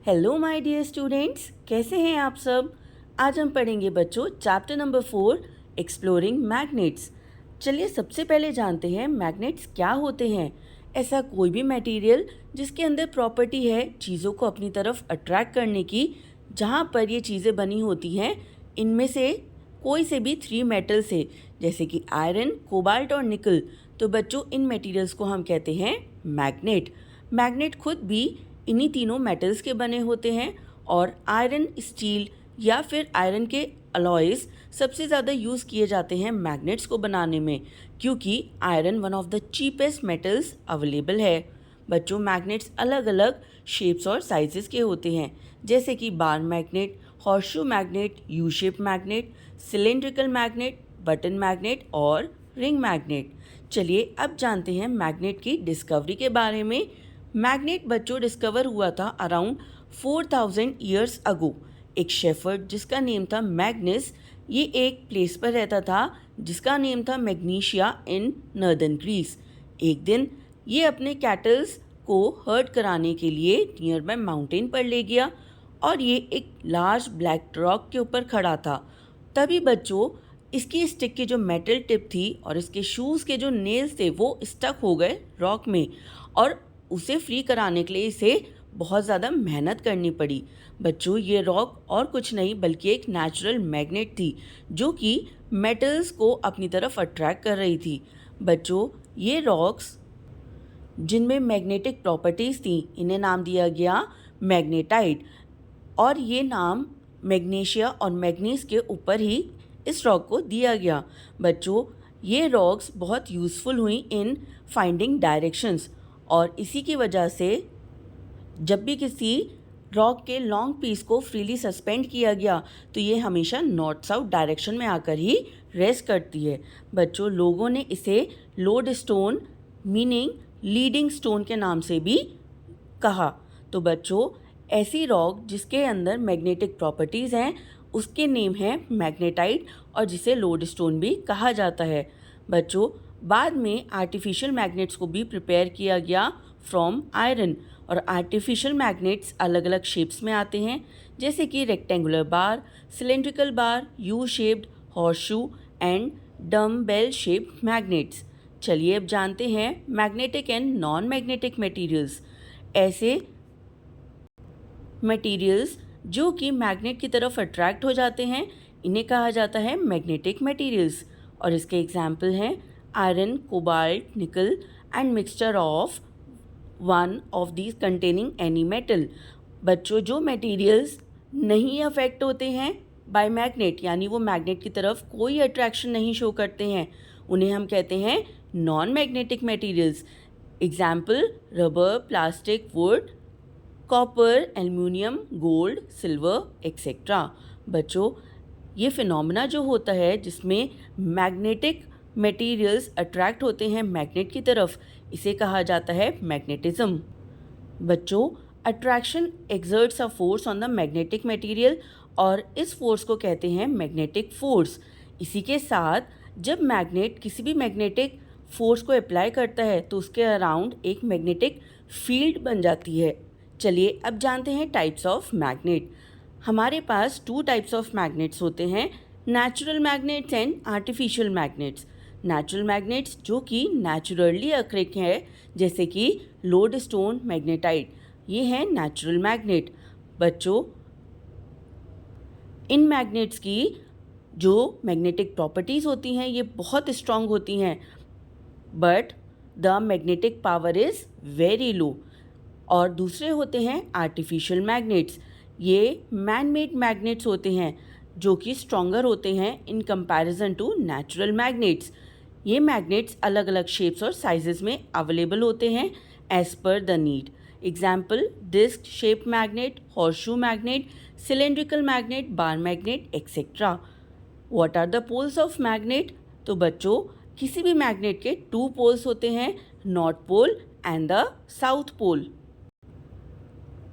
Hello my dear students, कैसे हैं आप सब। आज हम पढ़ेंगे बच्चों चैप्टर नंबर 4 एक्सप्लोरिंग मैग्नेट्स। चलिए सबसे पहले जानते हैं मैग्नेट्स क्या होते हैं। ऐसा कोई भी मटेरियल जिसके अंदर प्रॉपर्टी है चीज़ों को अपनी तरफ अट्रैक्ट करने की, जहाँ पर ये चीज़ें बनी होती हैं इनमें से कोई से भी 3 मेटल से, जैसे कि आयरन, कोबाल्ट और निकल। तो बच्चों इन मटेरियल्स को हम कहते हैं मैग्नेट। मैग्नेट खुद भी इन्हीं तीनों मेटल्स के बने होते हैं और आयरन, स्टील या फिर आयरन के अलॉयज़ सबसे ज़्यादा यूज़ किए जाते हैं मैग्नेट्स को बनाने में, क्योंकि iron one of the cheapest metals available है। बच्चों मैग्नेट्स अलग अलग शेप्स और साइजेस के होते हैं, जैसे कि bar magnet, horseshoe magnet, U shape magnet, cylindrical magnet, button magnet और रिंग मैग्नेट। चलिए अब जानते हैं मैग्नेट की डिस्कवरी के बारे में। मैग्नेट बच्चों डिस्कवर हुआ था अराउंड 4000 ईयर्स अगो। एक शेफर्ड जिसका नेम था मैग्नस, ये एक प्लेस पर रहता था जिसका नेम था मैग्नीशिया इन नॉर्दर्न ग्रीस। एक दिन ये अपने कैटल्स को हर्ड कराने के लिए नियर बाय माउंटेन पर ले गया और ये एक लार्ज ब्लैक रॉक के ऊपर खड़ा था। तभी बच्चों इसकी स्टिक की जो मेटल टिप थी और इसके शूज़ के जो नेल्स थे वो स्टक हो गए रॉक में, और उसे फ्री कराने के लिए इसे बहुत ज़्यादा मेहनत करनी पड़ी। बच्चों ये रॉक और कुछ नहीं बल्कि एक नेचुरल मैग्नेट थी जो कि मेटल्स को अपनी तरफ अट्रैक्ट कर रही थी। बच्चों ये रॉक्स जिनमें मैग्नेटिक प्रॉपर्टीज़ थी इन्हें नाम दिया गया मैग्नेटाइट, और ये नाम मैग्नीशिया और मैग्नीज के ऊपर ही इस रॉक को दिया गया। बच्चों ये रॉक्स बहुत यूज़फुल हुई इन फाइंडिंग डायरेक्शंस, और इसी की वजह से जब भी किसी रॉक के लॉन्ग पीस को फ्रीली सस्पेंड किया गया तो ये हमेशा नॉर्थ साउथ डायरेक्शन में आकर ही रेस्ट करती है। बच्चों लोगों ने इसे load stone meaning leading stone के नाम से भी कहा। तो बच्चों ऐसी रॉक जिसके अंदर मैग्नेटिक प्रॉपर्टीज़ हैं उसके नेम है मैग्नेटाइट, और जिसे लोड स्टोन भी कहा जाता है। बच्चों बाद में आर्टिफिशियल मैग्नेट्स को भी प्रिपेयर किया गया फ्रॉम आयरन, और आर्टिफिशियल मैग्नेट्स अलग अलग शेप्स में आते हैं, जैसे कि rectangular bar, cylindrical bar, U shaped, horseshoe and डम बेल शेप्ड मैग्नेट्स। चलिए अब जानते हैं magnetic and non magnetic materials. ऐसे मटेरियल्स जो कि मैग्नेट की तरफ अट्रैक्ट हो जाते हैं इन्हें कहा जाता है मैग्नेटिक मटेरियल्स, और इसके एग्जाम्पल हैं आयरन, कोबाल्ट, निकल and mixture of one of these containing any metal. बच्चों जो मटेरियल्स नहीं अफेक्ट होते हैं बाय मैग्नेट, यानी वो मैग्नेट की तरफ कोई अट्रैक्शन नहीं शो करते हैं, उन्हें हम कहते हैं non magnetic materials. Example rubber, plastic, would, copper, aluminium, gold, silver etcetera. बच्चों ये फिनोमेना जो होता है जिसमें मैग्नेटिक मटेरियल्स अट्रैक्ट होते हैं मैग्नेट की तरफ, इसे कहा जाता है मैग्नेटिज्म। बच्चों attraction exerts a force on the magnetic material, और इस फोर्स को कहते हैं मैग्नेटिक फोर्स। इसी के साथ जब मैग्नेट किसी भी मैग्नेटिक फोर्स को अप्लाई करता है तो उसके अराउंड एक मैग्नेटिक फील्ड बन जाती है। चलिए अब जानते हैं टाइप्स ऑफ मैग्नेट। हमारे पास 2 टाइप्स ऑफ मैग्नेट्स होते हैं, natural magnets and artificial magnets. Natural magnets जो कि नेचुरली अक्रिक है, जैसे कि लोड स्टोन मैग्नेटाइट, ये हैं नेचुरल मैग्नेट। बच्चों इन मैग्नेट्स की जो मैग्नेटिक प्रॉपर्टीज़ होती हैं ये बहुत स्ट्रॉन्ग होती हैं, but the magnetic power is very low. और दूसरे होते हैं आर्टिफिशियल मैग्नेट्स, ये मैन मेड मैग्नेट्स होते हैं जो कि स्ट्रॉन्गर होते हैं in comparison to natural magnets. ये मैग्नेट्स अलग अलग शेप्स और साइजेस में अवेलेबल होते हैं as per the need. Example disc shape magnet, horseshoe magnet, cylindrical magnet, bar magnet etcetera. What are the poles of magnet? तो बच्चों किसी भी मैग्नेट के 2 पोल्स होते हैं, north pole and the south pole.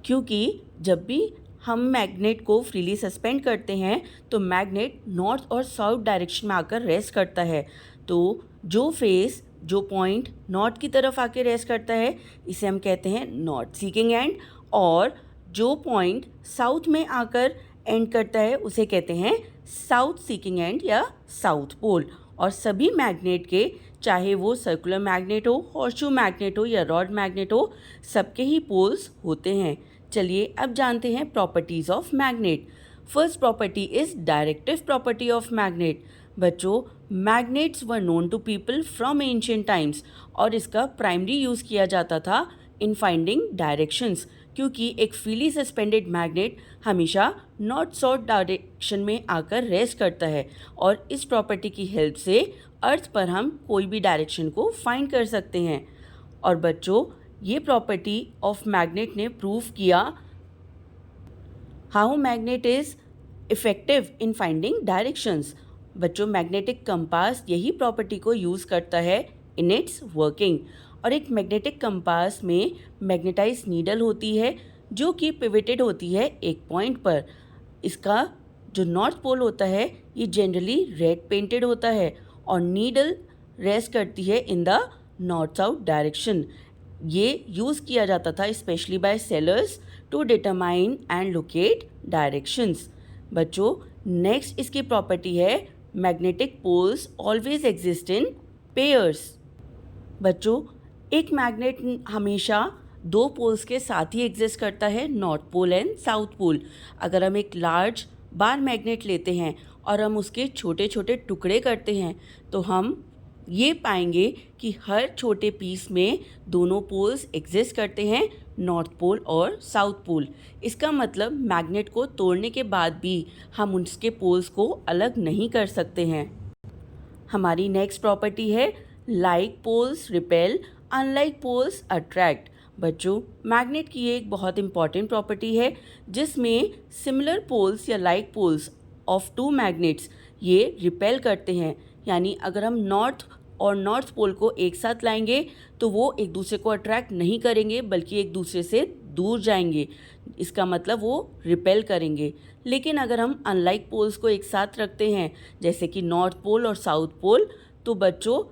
क्योंकि जब भी हम मैग्नेट को फ्रीली सस्पेंड करते हैं तो मैग्नेट नॉर्थ और साउथ डायरेक्शन में आकर रेस्ट करता है। तो जो फेस जो पॉइंट नॉर्थ की तरफ आके रेस्ट करता है इसे हम कहते हैं नॉर्थ सीकिंग एंड, और जो पॉइंट साउथ में आकर एंड करता है उसे कहते हैं साउथ सीकिंग एंड या साउथ पोल। और सभी मैग्नेट के, चाहे वो सर्कुलर मैग्नेट हो, हॉर्सशू मैग्नेट हो या रॉड मैग्नेट हो, सबके ही पोल्स होते हैं। चलिए अब जानते हैं properties of magnet. First property is directive property of magnet. बच्चों, magnets were known to people from ancient times और इसका प्राइमरी यूज़ किया जाता था इन फाइंडिंग डायरेक्शंस, क्योंकि एक फ्रीली सस्पेंडेड मैग्नेट हमेशा नॉर्थ साउथ डायरेक्शन में आकर रेस्ट करता है और इस प्रॉपर्टी की हेल्प से अर्थ पर हम कोई भी डायरेक्शन को फाइंड कर सकते हैं। और बच्चों, ये प्रॉपर्टी ऑफ मैग्नेट ने प्रूव किया how magnet is effective in finding directions. बच्चों, मैग्नेटिक कंपास यही प्रॉपर्टी को यूज़ करता है इन इट्स वर्किंग। और एक मैग्नेटिक कंपास में मैग्नेटाइज नीडल होती है जो कि पिवटेड होती है एक पॉइंट पर। इसका जो नॉर्थ पोल होता है ये जनरली रेड पेंटेड होता है और नीडल रेस्ट करती है in the north south direction. ये यूज़ किया जाता था specially by sailors to determine and locate directions. बच्चों, नेक्स्ट इसकी प्रॉपर्टी है magnetic poles always exist in pairs. बच्चों, एक मैग्नेट हमेशा दो पोल्स के साथ ही एग्जिस्ट करता है, north pole and south pole. अगर हम एक लार्ज बार मैग्नेट लेते हैं और हम उसके छोटे छोटे टुकड़े करते हैं तो हम ये पाएंगे कि हर छोटे पीस में दोनों पोल्स एग्जिस्ट करते हैं, नॉर्थ पोल और साउथ पोल। इसका मतलब मैग्नेट को तोड़ने के बाद भी हम उसके पोल्स को अलग नहीं कर सकते हैं। हमारी नेक्स्ट प्रॉपर्टी है like poles repel, unlike poles attract. बच्चों, मैग्नेट की एक बहुत इंपॉर्टेंट प्रॉपर्टी है जिसमें सिमिलर पोल्स या like poles of two magnets ये रिपेल करते हैं। यानी अगर हम नॉर्थ और नॉर्थ पोल को एक साथ लाएंगे तो वो एक दूसरे को अट्रैक्ट नहीं करेंगे बल्कि एक दूसरे से दूर जाएंगे। इसका मतलब वो रिपेल करेंगे। लेकिन अगर हम अनलाइक पोल्स को एक साथ रखते हैं जैसे कि नॉर्थ पोल और साउथ पोल, तो बच्चों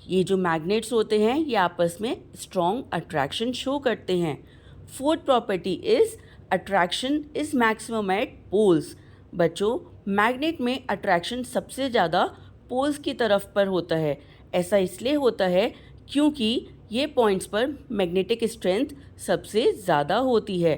ये जो मैग्नेट्स होते हैं ये आपस में स्ट्रॉन्ग अट्रैक्शन शो करते हैं। Fourth property is attraction is maximum at poles. बच्चों, मैग्नेट में अट्रैक्शन सबसे ज़्यादा पोल्स की तरफ पर होता है। ऐसा इसलिए होता है क्योंकि ये पॉइंट्स पर मैग्नेटिक स्ट्रेंथ सबसे ज़्यादा होती है।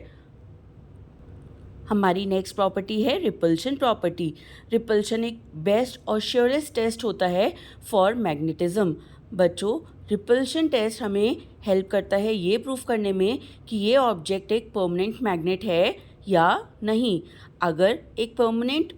हमारी नेक्स्ट प्रॉपर्टी है रिपल्शन प्रॉपर्टी। रिपल्शन एक बेस्ट और श्योरेस्ट टेस्ट होता है फॉर मैग्नेटिज्म। बच्चों, रिपल्शन टेस्ट हमें हेल्प करता है ये प्रूफ करने में कि ये ऑब्जेक्ट एक परमानेंट मैग्नेट है या नहीं। अगर एक परमानेंट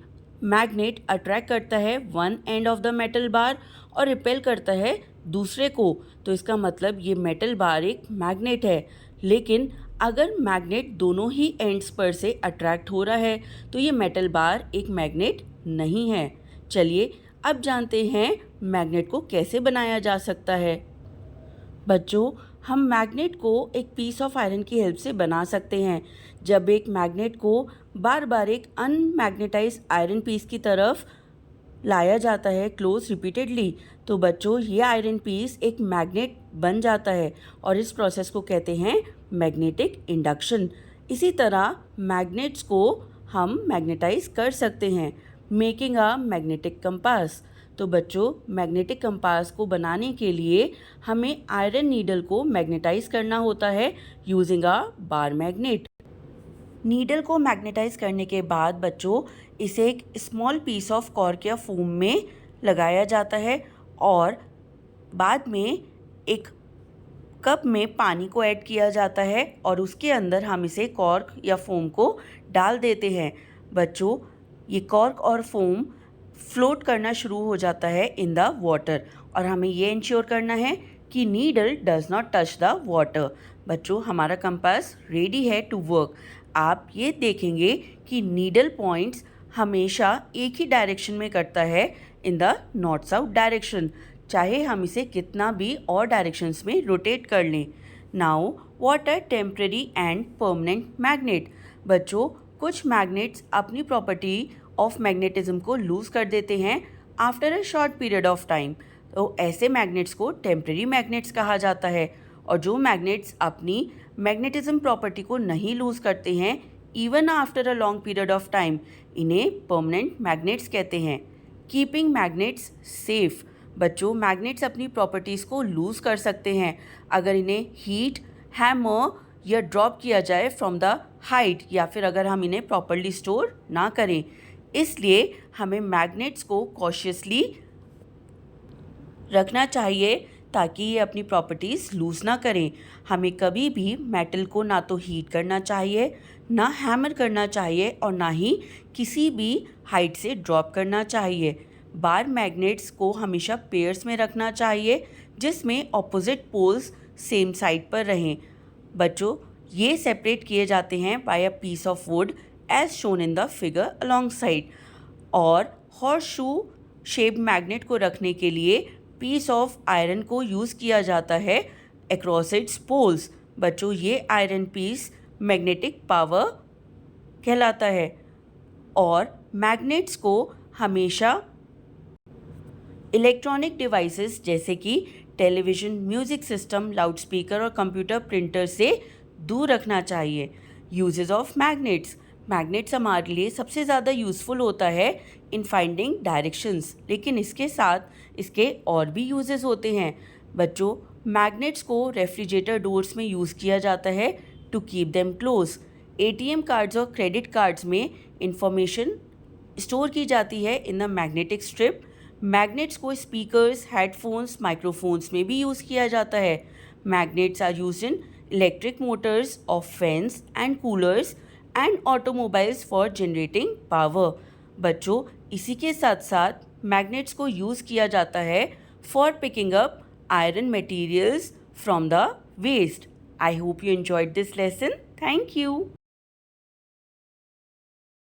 मैग्नेट अट्रैक्ट करता है one end of the metal bar और रिपेल करता है दूसरे को, तो इसका मतलब ये मेटल बार एक मैग्नेट है। लेकिन अगर मैग्नेट दोनों ही एंड्स पर से अट्रैक्ट हो रहा है तो ये मेटल बार एक मैग्नेट नहीं है। चलिए अब जानते हैं मैग्नेट को कैसे बनाया जा सकता है। बच्चों, हम मैग्नेट को एक पीस ऑफ आयरन की हेल्प से बना सकते हैं। जब एक मैग्नेट को बार बार एक अनमैग्नेटाइज आयरन पीस की तरफ लाया जाता है क्लोज रिपीटेडली, तो बच्चों ये आयरन पीस एक मैग्नेट बन जाता है और इस प्रोसेस को कहते हैं मैग्नेटिक इंडक्शन। इसी तरह मैग्नेट्स को हम मैग्नेटाइज कर सकते हैं, मेकिंग अ मैग्नेटिक कंपास। तो बच्चों, मैग्नेटिक कंपास को बनाने के लिए हमें आयरन नीडल को मैग्नेटाइज करना होता है using a bar magnet. Needle को मैग्नेटाइज करने के बाद बच्चों इसे एक स्मॉल पीस ऑफ कॉर्क या फोम में लगाया जाता है और बाद में एक कप में पानी को ऐड किया जाता है और उसके अंदर हम इसे कॉर्क या फोम को डाल देते हैं। बच्चों, ये कॉर्क और फोम फ्लोट करना शुरू हो जाता है इन द वाटर और हमें ये इंश्योर करना है कि needle does not touch the water. बच्चों, हमारा कंपास रेडी है टू वर्क। आप ये देखेंगे कि नीडल पॉइंट्स हमेशा एक ही डायरेक्शन में करता है in the north south direction, चाहे हम इसे कितना भी और डायरेक्शंस में रोटेट कर लें। Now what are temporary and permanent magnet. बच्चों, कुछ मैग्नेट्स अपनी प्रॉपर्टी ऑफ मैग्नेटिज्म को लूज़ कर देते हैं after a short period of time, तो ऐसे मैग्नेट्स को टेम्परेरी मैग्नेट्स कहा जाता है। और जो मैग्नेट्स अपनी मैग्नेटिज्म प्रॉपर्टी को नहीं लूज़ करते हैं even after a long period of time. इन्हें परमानेंट मैग्नेट्स कहते हैं। Keeping magnets safe. बच्चों, मैग्नेट्स अपनी प्रॉपर्टीज़ को लूज़ कर सकते हैं अगर इन्हें हीट, हैमर या ड्रॉप किया जाए फ्रॉम द हाइट, या फिर अगर हम इन्हें प्रॉपरली स्टोर ना करें। इसलिए हमें मैग्नेट्स को कॉशियसली रखना चाहिए ताकि ये अपनी प्रॉपर्टीज़ लूज़ ना करें। हमें कभी भी मेटल को ना तो हीट करना चाहिए, ना हैमर करना चाहिए और ना ही किसी भी हाइट से ड्रॉप करना चाहिए। बार मैग्नेट्स को हमेशा पेयर्स में रखना चाहिए जिसमें ऑपोजिट पोल्स सेम साइड पर रहें। बच्चों, ये सेपरेट किए जाते हैं by a piece of wood as shown in the figure alongside. और हॉर्स शू शेप मैग्नेट को रखने के लिए पीस ऑफ आयरन को यूज़ किया जाता है अक्रॉस इट्स पोल्स। बच्चों, ये आयरन पीस मैग्नेटिक पावर कहलाता है। और मैग्नेट्स को हमेशा इलेक्ट्रॉनिक डिवाइसेस जैसे कि टेलीविज़न, म्यूज़िक सिस्टम, लाउडस्पीकर और कंप्यूटर प्रिंटर से दूर रखना चाहिए। Uses of magnets. मैग्नेट्स हमारे लिए सबसे ज़्यादा यूज़फुल होता है इन फाइंडिंग डायरेक्शंस, लेकिन इसके साथ इसके और भी यूजेस होते हैं। बच्चों, मैग्नेट्स को रेफ्रिजरेटर डोर्स में यूज़ किया जाता है to keep them close. ATM cards और क्रेडिट कार्ड्स में इंफॉर्मेशन स्टोर की जाती है in the magnetic strip. Magnets को स्पीकर्स, हेडफोन्स, माइक्रोफोन्स में भी यूज़ किया जाता है। Magnets are used in electric motors of fans and coolers and automobiles for generating power. बच्चों, इसी के साथ साथ मैग्नेट्स को यूज़ किया जाता है for picking up iron materials from the waste. I hope you enjoyed this lesson. Thank you.